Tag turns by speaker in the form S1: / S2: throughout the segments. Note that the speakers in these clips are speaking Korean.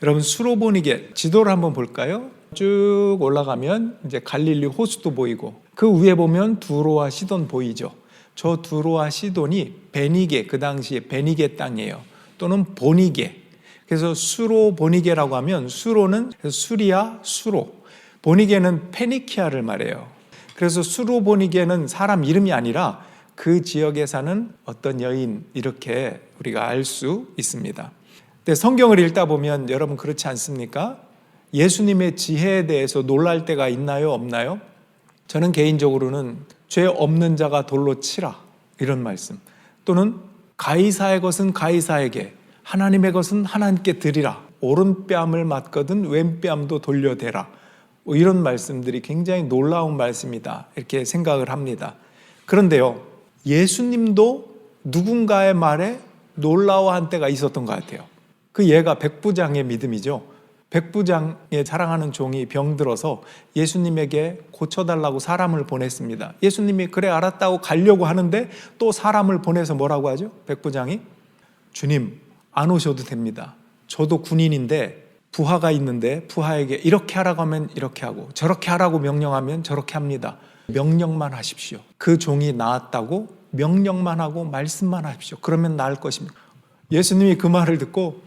S1: 여러분, 수로보니게 지도를 한번 볼까요? 쭉 올라가면 이제 갈릴리 호수도 보이고, 그 위에 보면 두로와 시돈 보이죠. 저 두로와 시돈이 베니게, 그 당시에 베니게 땅이에요. 또는 보니게. 그래서 수로보니게라고 하면, 수로는 수리아, 수로, 보니게는 페니키아를 말해요. 그래서 수로보니게는 사람 이름이 아니라 그 지역에 사는 어떤 여인, 이렇게 우리가 알 수 있습니다. 근데 성경을 읽다 보면 여러분 그렇지 않습니까? 예수님의 지혜에 대해서 놀랄 때가 있나요, 없나요? 저는 개인적으로는 죄 없는 자가 돌로 치라, 이런 말씀, 또는 가이사의 것은 가이사에게, 하나님의 것은 하나님께 드리라, 오른뺨을 맞거든 왼뺨도 돌려대라, 이런 말씀들이 굉장히 놀라운 말씀이다, 이렇게 생각을 합니다. 그런데요, 예수님도 누군가의 말에 놀라워한 때가 있었던 것 같아요. 그 예가 백부장의 믿음이죠. 백부장의 사랑하는 종이 병들어서 예수님에게 고쳐달라고 사람을 보냈습니다. 예수님이 그래 알았다고 가려고 하는데 또 사람을 보내서 뭐라고 하죠? 백부장이, 주님 안 오셔도 됩니다. 저도 군인인데 부하가 있는데 부하에게 이렇게 하라고 하면 이렇게 하고 저렇게 하라고 명령하면 저렇게 합니다. 명령만 하십시오. 그 종이 나았다고 명령만 하고 말씀만 하십시오. 그러면 나을 것입니다. 예수님이 그 말을 듣고,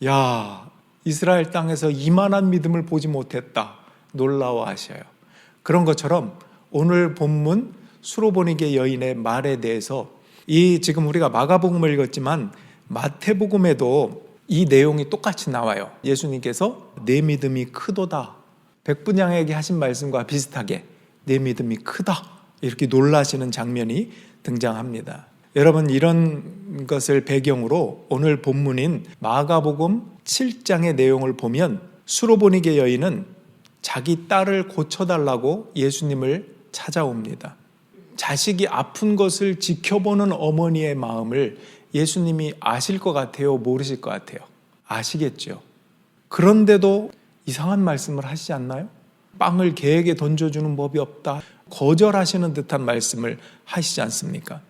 S1: 야, 이스라엘 땅에서 이만한 믿음을 보지 못했다, 놀라워하셔요. 그런 것처럼 오늘 본문 수로보니게 여인의 말에 대해서, 이 지금 우리가 마가복음을 읽었지만 마태복음에도 이 내용이 똑같이 나와요. 예수님께서 내 믿음이 크도다, 백부장에게 하신 말씀과 비슷하게 내 믿음이 크다, 이렇게 놀라시는 장면이 등장합니다. 여러분, 이런 것을 배경으로 오늘 본문인 마가복음 7장의 내용을 보면 수로보니게 여인은 자기 딸을 고쳐달라고 예수님을 찾아옵니다. 자식이 아픈 것을 지켜보는 어머니의 마음을 예수님이 아실 것 같아요, 모르실 것 같아요? 아시겠죠. 그런데도 이상한 말씀을 하시지 않나요? 빵을 개에게 던져주는 법이 없다, 거절하시는 듯한 말씀을 하시지 않습니까?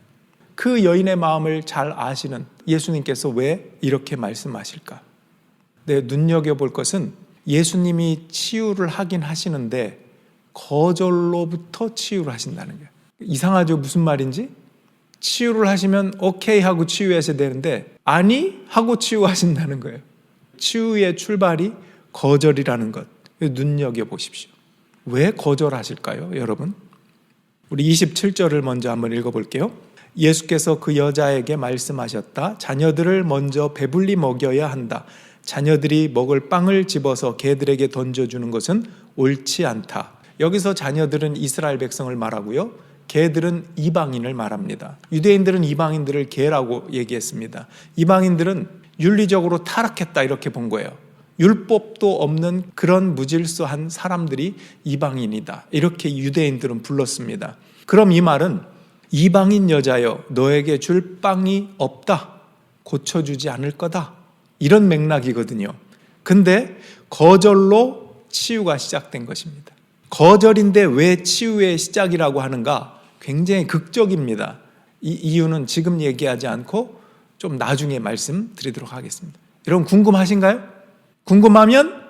S1: 그 여인의 마음을 잘 아시는 예수님께서 왜 이렇게 말씀하실까? 네, 눈여겨볼 것은 예수님이 치유를 하긴 하시는데 거절로부터 치유를 하신다는 거예요. 이상하죠? 무슨 말인지? 치유를 하시면 오케이 하고 치유하셔야 되는데 아니 하고 치유하신다는 거예요. 치유의 출발이 거절이라는 것, 눈여겨보십시오. 왜 거절하실까요, 여러분? 우리 27절을 먼저 한번 읽어볼게요. 예수께서 그 여자에게 말씀하셨다. 자녀들을 먼저 배불리 먹여야 한다. 자녀들이 먹을 빵을 집어서 개들에게 던져주는 것은 옳지 않다. 여기서 자녀들은 이스라엘 백성을 말하고요, 개들은 이방인을 말합니다. 유대인들은 이방인들을 개라고 얘기했습니다. 이방인들은 윤리적으로 타락했다, 이렇게 본 거예요. 율법도 없는 그런 무질서한 사람들이 이방인이다, 이렇게 유대인들은 불렀습니다. 그럼 이 말은 이방인 여자여 너에게 줄 빵이 없다, 고쳐주지 않을 거다, 이런 맥락이거든요. 근데 거절로 치유가 시작된 것입니다. 거절인데 왜 치유의 시작이라고 하는가? 굉장히 극적입니다. 이 이유는 지금 얘기하지 않고 좀 나중에 말씀드리도록 하겠습니다. 여러분 궁금하신가요? 궁금하면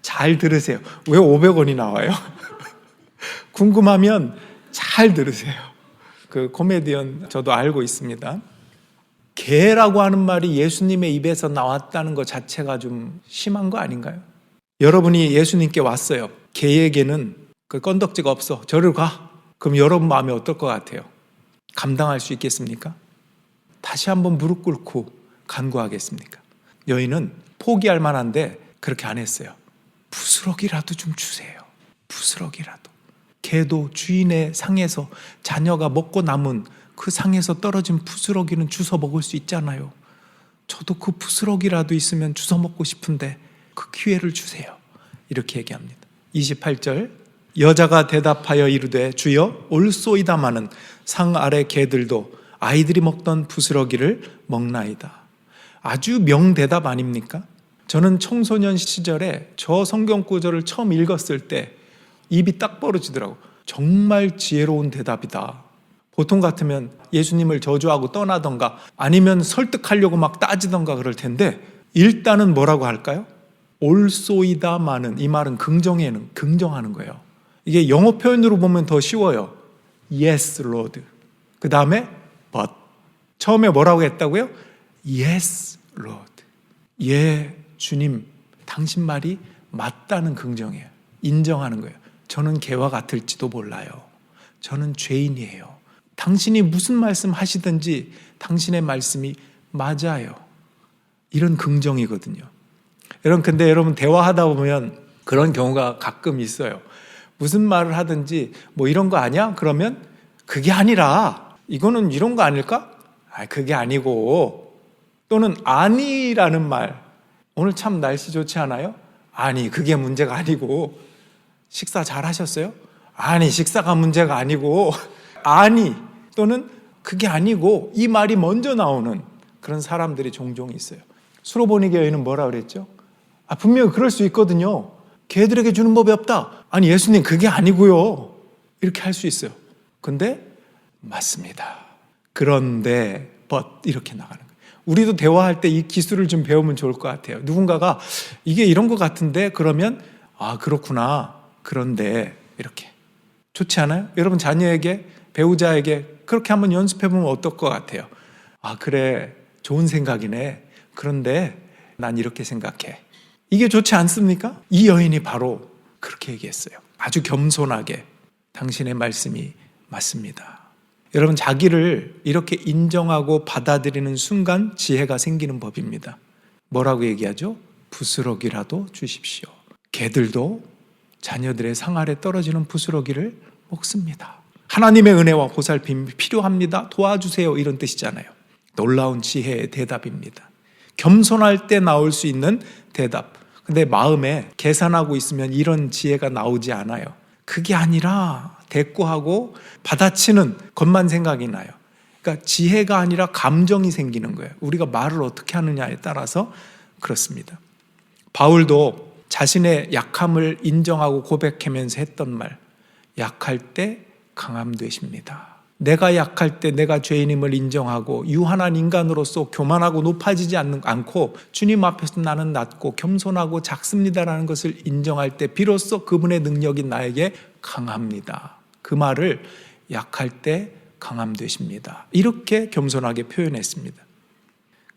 S1: 잘 들으세요. 왜 500원이 나와요? 궁금하면 잘 들으세요. 그 코미디언 저도 알고 있습니다. 개라고 하는 말이 예수님의 입에서 나왔다는 것 자체가 좀 심한 거 아닌가요? 여러분이 예수님께 왔어요. 개에게는 그 건덕지가 없어, 저리로 가. 그럼 여러분 마음이 어떨 것 같아요? 감당할 수 있겠습니까? 다시 한번 무릎 꿇고 간구하겠습니까? 여인은 포기할 만한데 그렇게 안 했어요. 부스러기라도 좀 주세요. 부스러기라도. 개도 주인의 상에서 자녀가 먹고 남은 그 상에서 떨어진 부스러기는 주워 먹을 수 있잖아요. 저도 그 부스러기라도 있으면 주워 먹고 싶은데 그 기회를 주세요. 이렇게 얘기합니다. 28절, 여자가 대답하여 이르되 주여 올소이다마는 상 아래 개들도 아이들이 먹던 부스러기를 먹나이다. 아주 명대답 아닙니까? 저는 청소년 시절에 저 성경 구절을 처음 읽었을 때 입이 딱 벌어지더라고요. 정말 지혜로운 대답이다. 보통 같으면 예수님을 저주하고 떠나던가 아니면 설득하려고 막 따지던가 그럴 텐데 일단은 뭐라고 할까요? 올소이다마는, 이 말은 긍정하는 거예요. 이게 영어 표현으로 보면 더 쉬워요. Yes, Lord. 그 다음에 but. 처음에 뭐라고 했다고요? Yes, Lord. 예, 주님, 당신 말이 맞다는 긍정이에요. 인정하는 거예요. 저는 개와 같을지도 몰라요. 저는 죄인이에요. 당신이 무슨 말씀 하시든지 당신의 말씀이 맞아요. 이런 긍정이거든요. 근데 여러분 대화하다 보면 그런 경우가 가끔 있어요. 무슨 말을 하든지 뭐 이런 거 아니야? 그러면 그게 아니라 이거는 이런 거 아닐까? 그게 아니고, 또는 아니라는 말. 오늘 참 날씨 좋지 않아요? 아니, 그게 문제가 아니고. 식사 잘 하셨어요? 아니, 식사가 문제가 아니고. 아니, 또는 그게 아니고, 이 말이 먼저 나오는 그런 사람들이 종종 있어요. 수로보니 교회는 뭐라 그랬죠? 분명히 그럴 수 있거든요. 걔들에게 주는 법이 없다. 아니, 예수님 그게 아니고요. 이렇게 할 수 있어요. 근데 맞습니다. 그런데 but 이렇게 나가는 거예요. 우리도 대화할 때 이 기술을 좀 배우면 좋을 것 같아요. 누군가가 이게 이런 것 같은데, 그러면 그렇구나. 그런데 이렇게. 좋지 않아요? 여러분 자녀에게, 배우자에게 그렇게 한번 연습해 보면 어떨 것 같아요? 그래, 좋은 생각이네. 그런데 난 이렇게 생각해. 이게 좋지 않습니까? 이 여인이 바로 그렇게 얘기했어요. 아주 겸손하게. 당신의 말씀이 맞습니다. 여러분, 자기를 이렇게 인정하고 받아들이는 순간 지혜가 생기는 법입니다. 뭐라고 얘기하죠? 부스러기라도 주십시오. 개들도 자녀들의 상 아래 떨어지는 부스러기를 먹습니다. 하나님의 은혜와 보살핌이 필요합니다. 도와주세요. 이런 뜻이잖아요. 놀라운 지혜의 대답입니다. 겸손할 때 나올 수 있는 대답. 근데 마음에 계산하고 있으면 이런 지혜가 나오지 않아요. 그게 아니라 대꾸하고 받아치는 것만 생각이 나요. 그러니까 지혜가 아니라 감정이 생기는 거예요. 우리가 말을 어떻게 하느냐에 따라서 그렇습니다. 바울도 자신의 약함을 인정하고 고백하면서 했던 말, 약할 때 강함 되십니다. 내가 약할 때 내가 죄인임을 인정하고 유한한 인간으로서 교만하고 높아지지 않고 주님 앞에서 나는 낮고 겸손하고 작습니다라는 것을 인정할 때 비로소 그분의 능력이 나에게 강합니다. 그 말을 약할 때 강함 되십니다. 이렇게 겸손하게 표현했습니다.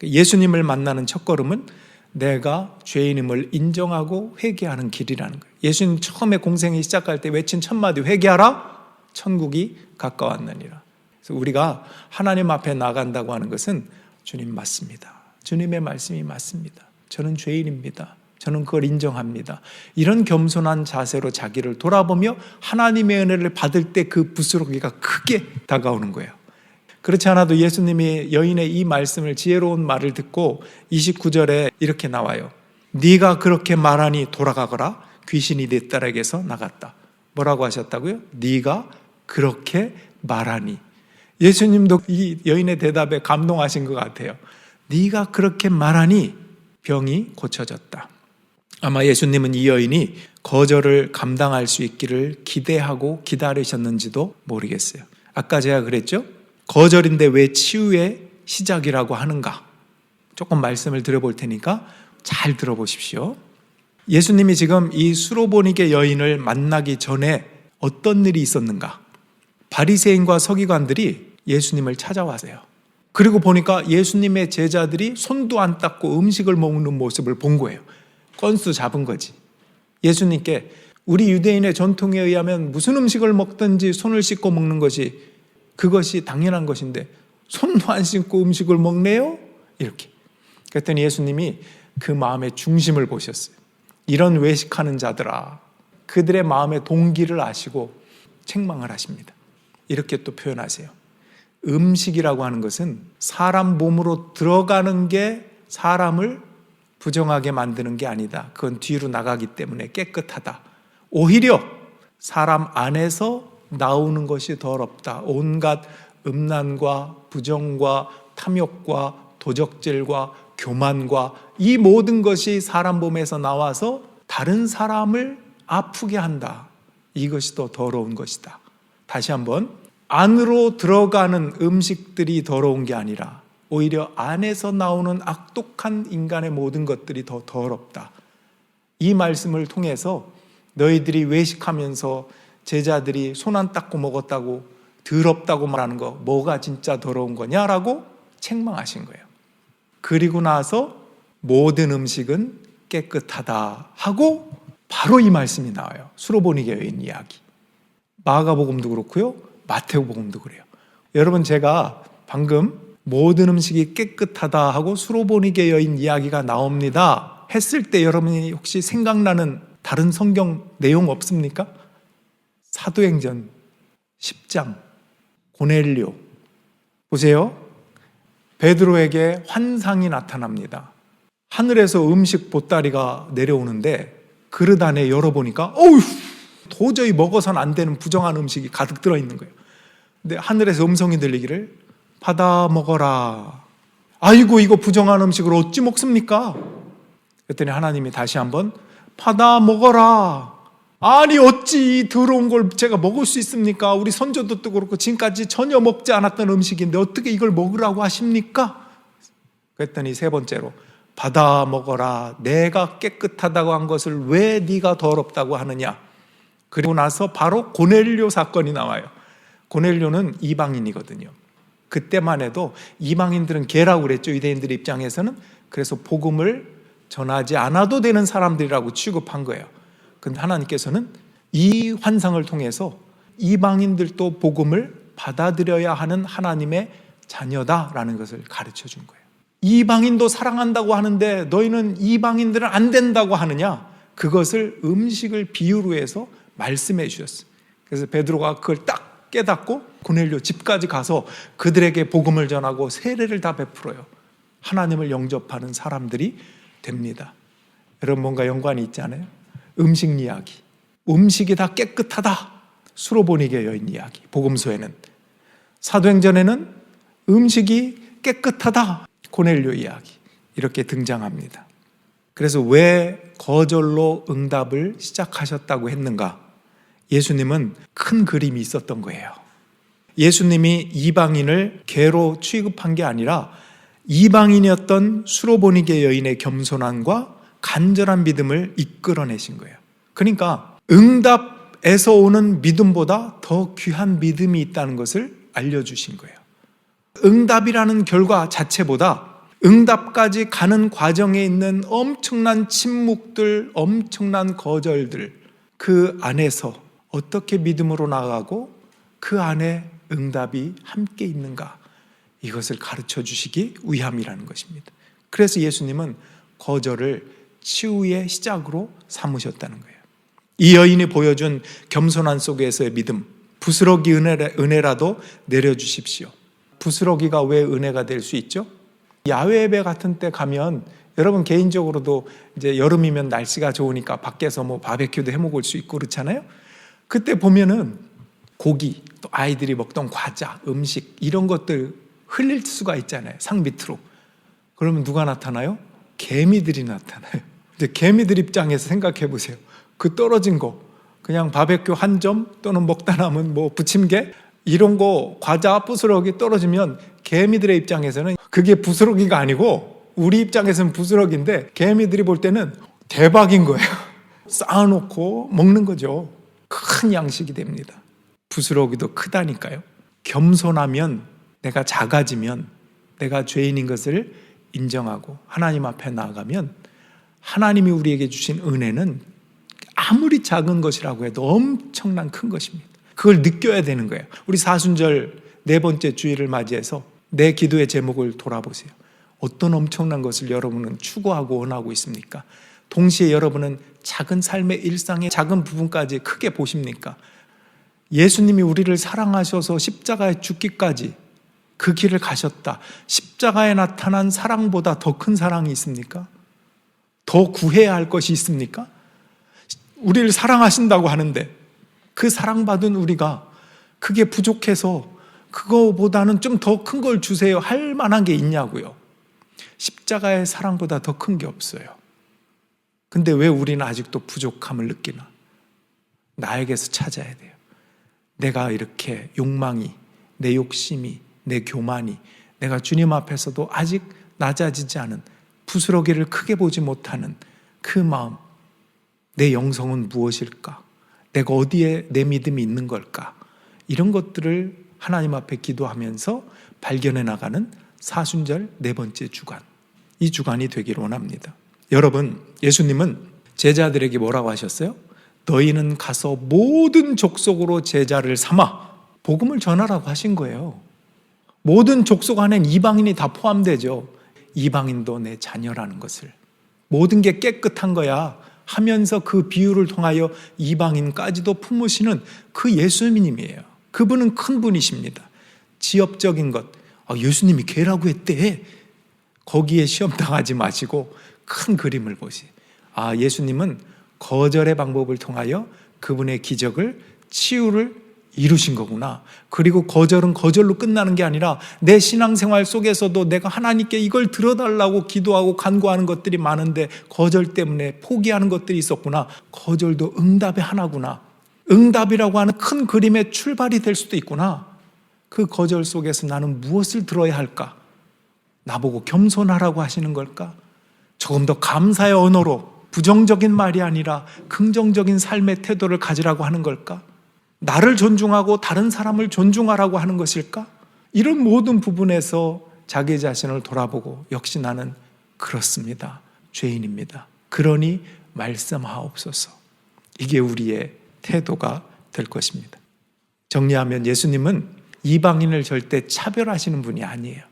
S1: 예수님을 만나는 첫걸음은 내가 죄인임을 인정하고 회개하는 길이라는 거예요. 예수님 처음에 공생이 시작할 때 외친 첫 마디, 회개하라, 천국이 가까웠느니라. 그래서 우리가 하나님 앞에 나간다고 하는 것은 주님 맞습니다. 주님의 말씀이 맞습니다. 저는 죄인입니다. 저는 그걸 인정합니다. 이런 겸손한 자세로 자기를 돌아보며 하나님의 은혜를 받을 때 그 부스러기가 크게 다가오는 거예요. 그렇지 않아도 예수님이 여인의 이 말씀을, 지혜로운 말을 듣고 29절에 이렇게 나와요. 네가 그렇게 말하니 돌아가거라. 귀신이 네 딸에게서 나갔다. 뭐라고 하셨다고요? 네가 그렇게 말하니. 예수님도 이 여인의 대답에 감동하신 것 같아요. 네가 그렇게 말하니 병이 고쳐졌다. 아마 예수님은 이 여인이 거절을 감당할 수 있기를 기대하고 기다리셨는지도 모르겠어요. 아까 제가 그랬죠? 거절인데 왜 치유의 시작이라고 하는가? 조금 말씀을 드려볼 테니까 잘 들어보십시오. 예수님이 지금 이 수로보니게 여인을 만나기 전에 어떤 일이 있었는가? 바리새인과 서기관들이 예수님을 찾아왔어요. 그리고 보니까 예수님의 제자들이 손도 안 닦고 음식을 먹는 모습을 본 거예요. 건수 잡은 거지. 예수님께 우리 유대인의 전통에 의하면 무슨 음식을 먹든지 손을 씻고 먹는 것이, 그것이 당연한 것인데 손도 안 씻고 음식을 먹네요? 이렇게. 그랬더니 예수님이 그 마음의 중심을 보셨어요. 이런 외식하는 자들아, 그들의 마음의 동기를 아시고 책망을 하십니다. 이렇게 또 표현하세요. 음식이라고 하는 것은 사람 몸으로 들어가는 게 사람을 부정하게 만드는 게 아니다. 그건 뒤로 나가기 때문에 깨끗하다. 오히려 사람 안에서 나오는 것이 더럽다. 온갖 음란과 부정과 탐욕과 도적질과 교만과 이 모든 것이 사람 몸에서 나와서 다른 사람을 아프게 한다. 이것이 더 더러운 것이다. 다시 한번, 안으로 들어가는 음식들이 더러운 게 아니라 오히려 안에서 나오는 악독한 인간의 모든 것들이 더 더럽다. 이 말씀을 통해서 너희들이 외식하면서 제자들이 손 안 닦고 먹었다고 더럽다고 말하는 거 뭐가 진짜 더러운 거냐라고 책망하신 거예요. 그리고 나서 모든 음식은 깨끗하다 하고 바로 이 말씀이 나와요. 수로보니게 여인 이야기. 마가복음도 그렇고요, 마태복음도 그래요. 여러분, 제가 방금 모든 음식이 깨끗하다 하고 수로보니게 여인 이야기가 나옵니다 했을 때 여러분이 혹시 생각나는 다른 성경 내용 없습니까? 사도행전 10장 고넬료 보세요. 베드로에게 환상이 나타납니다. 하늘에서 음식 보따리가 내려오는데 그릇 안에 열어보니까 어휴, 도저히 먹어서는 안 되는 부정한 음식이 가득 들어있는 거예요. 근데 하늘에서 음성이 들리기를 받아 먹어라. 아이고, 이거 부정한 음식을 어찌 먹습니까? 그랬더니 하나님이 다시 한번 받아 먹어라. 아니, 어찌 더러운 걸 제가 먹을 수 있습니까? 우리 선조도 그렇고 지금까지 전혀 먹지 않았던 음식인데 어떻게 이걸 먹으라고 하십니까? 그랬더니 세 번째로 받아 먹어라. 내가 깨끗하다고 한 것을 왜 네가 더럽다고 하느냐? 그리고 나서 바로 고넬료 사건이 나와요. 고넬료는 이방인이거든요. 그때만 해도 이방인들은 개라고 그랬죠. 유대인들 입장에서는. 그래서 복음을 전하지 않아도 되는 사람들이라고 취급한 거예요. 그런데 하나님께서는 이 환상을 통해서 이방인들도 복음을 받아들여야 하는 하나님의 자녀다라는 것을 가르쳐 준 거예요. 이방인도 사랑한다고 하는데 너희는 이방인들은 안 된다고 하느냐? 그것을 음식을 비유로 해서 말씀해 주셨어요. 그래서 베드로가 그걸 딱 깨닫고 고넬료 집까지 가서 그들에게 복음을 전하고 세례를 다 베풀어요. 하나님을 영접하는 사람들이 됩니다. 여러분, 뭔가 연관이 있지 않아요? 음식 이야기, 음식이 다 깨끗하다, 수로보니게 여인 이야기, 복음서에는. 사도행전에는 음식이 깨끗하다, 고넬료 이야기, 이렇게 등장합니다. 그래서 왜 거절로 응답을 시작하셨다고 했는가? 예수님은 큰 그림이 있었던 거예요. 예수님이 이방인을 개로 취급한 게 아니라 이방인이었던 수로보니게 여인의 겸손함과 간절한 믿음을 이끌어내신 거예요. 그러니까 응답에서 오는 믿음보다 더 귀한 믿음이 있다는 것을 알려주신 거예요. 응답이라는 결과 자체보다 응답까지 가는 과정에 있는 엄청난 침묵들, 엄청난 거절들, 그 안에서 어떻게 믿음으로 나아가고 그 안에 응답이 함께 있는가, 이것을 가르쳐 주시기 위함이라는 것입니다. 그래서 예수님은 거절을 치유의 시작으로 삼으셨다는 거예요. 이 여인이 보여준 겸손한 속에서의 믿음, 부스러기 은혜라도 내려주십시오. 부스러기가 왜 은혜가 될 수 있죠? 야외 예배 같은 때 가면 여러분 개인적으로도 이제 여름이면 날씨가 좋으니까 밖에서 뭐 바베큐도 해 먹을 수 있고 그렇잖아요. 그때 보면은 고기, 또 아이들이 먹던 과자, 음식 이런 것들 흘릴 수가 있잖아요. 상 밑으로. 그러면 누가 나타나요? 개미들이 나타나요. 근데 개미들 입장에서 생각해 보세요. 그 떨어진 거 그냥 바베큐 한 점 또는 먹다 남은 뭐 부침개 이런 거 과자 부스러기 떨어지면 개미들의 입장에서는 그게 부스러기가 아니고 우리 입장에서는 부스러기인데 개미들이 볼 때는 대박인 거예요. 쌓아놓고 먹는 거죠. 큰 양식이 됩니다. 부스러기도 크다니까요. 겸손하면, 내가 작아지면, 내가 죄인인 것을 인정하고 하나님 앞에 나아가면 하나님이 우리에게 주신 은혜는 아무리 작은 것이라고 해도 엄청난 큰 것입니다. 그걸 느껴야 되는 거예요. 우리 사순절 네 번째 주일을 맞이해서 내 기도의 제목을 돌아보세요. 어떤 엄청난 것을 여러분은 추구하고 원하고 있습니까? 동시에 여러분은 작은 삶의 일상의 작은 부분까지 크게 보십니까? 예수님이 우리를 사랑하셔서 십자가에 죽기까지 그 길을 가셨다. 십자가에 나타난 사랑보다 더 큰 사랑이 있습니까? 더 구해야 할 것이 있습니까? 우리를 사랑하신다고 하는데 그 사랑받은 우리가 그게 부족해서 그거보다는 좀 더 큰 걸 주세요 할 만한 게 있냐고요. 십자가의 사랑보다 더 큰 게 없어요. 근데 왜 우리는 아직도 부족함을 느끼나? 나에게서 찾아야 돼요. 내가 이렇게 욕망이, 내 욕심이, 내 교만이, 내가 주님 앞에서도 아직 낮아지지 않은, 부스러기를 크게 보지 못하는 그 마음, 내 영성은 무엇일까? 내가 어디에 내 믿음이 있는 걸까? 이런 것들을 하나님 앞에 기도하면서 발견해 나가는 사순절 네 번째 주간, 이 주간이 되기를 원합니다. 여러분, 예수님은 제자들에게 뭐라고 하셨어요? 너희는 가서 모든 족속으로 제자를 삼아 복음을 전하라고 하신 거예요. 모든 족속 안엔 이방인이 다 포함되죠. 이방인도 내 자녀라는 것을, 모든 게 깨끗한 거야 하면서 그 비유를 통하여 이방인까지도 품으시는 그 예수님이에요. 그분은 큰 분이십니다. 지엽적인 것, 예수님이 개라고 했대, 거기에 시험 당하지 마시고 큰 그림을 보시. 예수님은 거절의 방법을 통하여 그분의 기적을, 치유를 이루신 거구나. 그리고 거절은 거절로 끝나는 게 아니라 내 신앙생활 속에서도 내가 하나님께 이걸 들어달라고 기도하고 간구하는 것들이 많은데 거절 때문에 포기하는 것들이 있었구나. 거절도 응답의 하나구나. 응답이라고 하는 큰 그림의 출발이 될 수도 있구나. 그 거절 속에서 나는 무엇을 들어야 할까? 나보고 겸손하라고 하시는 걸까? 조금 더 감사의 언어로, 부정적인 말이 아니라 긍정적인 삶의 태도를 가지라고 하는 걸까? 나를 존중하고 다른 사람을 존중하라고 하는 것일까? 이런 모든 부분에서 자기 자신을 돌아보고 역시 나는 그렇습니다. 죄인입니다. 그러니 말씀하옵소서. 이게 우리의 태도가 될 것입니다. 정리하면 예수님은 이방인을 절대 차별하시는 분이 아니에요.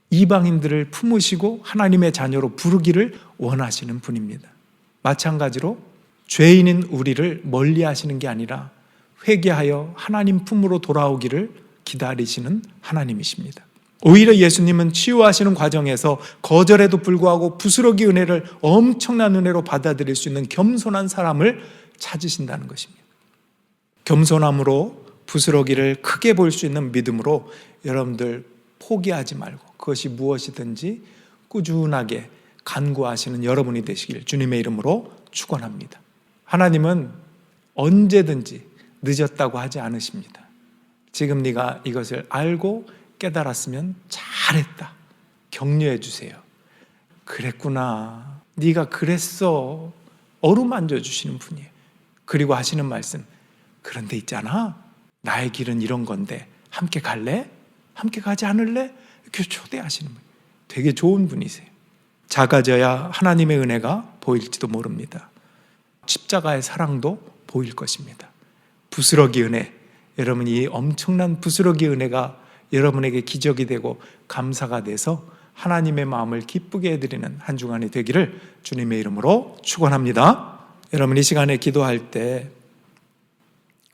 S1: 이방인들을 품으시고 하나님의 자녀로 부르기를 원하시는 분입니다. 마찬가지로 죄인인 우리를 멀리 하시는 게 아니라 회개하여 하나님 품으로 돌아오기를 기다리시는 하나님이십니다. 오히려 예수님은 치유하시는 과정에서 거절에도 불구하고 부스러기 은혜를 엄청난 은혜로 받아들일 수 있는 겸손한 사람을 찾으신다는 것입니다. 겸손함으로 부스러기를 크게 볼 수 있는 믿음으로 여러분들 포기하지 말고 그것이 무엇이든지 꾸준하게 간구하시는 여러분이 되시길 주님의 이름으로 축원합니다. 하나님은 언제든지 늦었다고 하지 않으십니다. 지금 네가 이것을 알고 깨달았으면 잘했다, 격려해 주세요. 그랬구나, 네가 그랬어, 어루만져 주시는 분이에요. 그리고 하시는 말씀, 그런데 있잖아, 나의 길은 이런 건데 함께 갈래? 함께 가지 않을래? 이렇게 초대하시는 분, 되게 좋은 분이세요. 작아져야 하나님의 은혜가 보일지도 모릅니다. 십자가의 사랑도 보일 것입니다. 부스러기 은혜, 여러분 이 엄청난 부스러기 은혜가 여러분에게 기적이 되고 감사가 돼서 하나님의 마음을 기쁘게 해드리는 한 주간이 되기를 주님의 이름으로 축원합니다. 여러분 이 시간에 기도할 때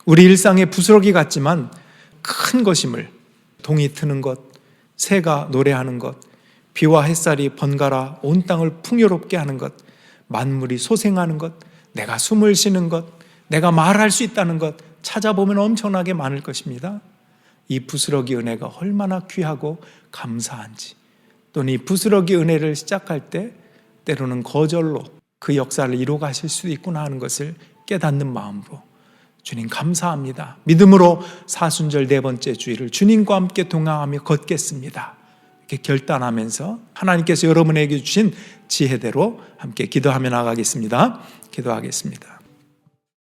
S1: 우리 일상의 부스러기 같지만 큰 것임을, 동이 트는 것, 새가 노래하는 것, 비와 햇살이 번갈아 온 땅을 풍요롭게 하는 것, 만물이 소생하는 것, 내가 숨을 쉬는 것, 내가 말할 수 있다는 것 찾아보면 엄청나게 많을 것입니다. 이 부스러기 은혜가 얼마나 귀하고 감사한지, 또는 이 부스러기 은혜를 시작할 때 때로는 거절로 그 역사를 이루어 가실 수도 있구나 하는 것을 깨닫는 마음으로 주님 감사합니다, 믿음으로 사순절 네 번째 주일을 주님과 함께 동행하며 걷겠습니다, 이렇게 결단하면서 하나님께서 여러분에게 주신 지혜대로 함께 기도하며 나가겠습니다. 기도하겠습니다.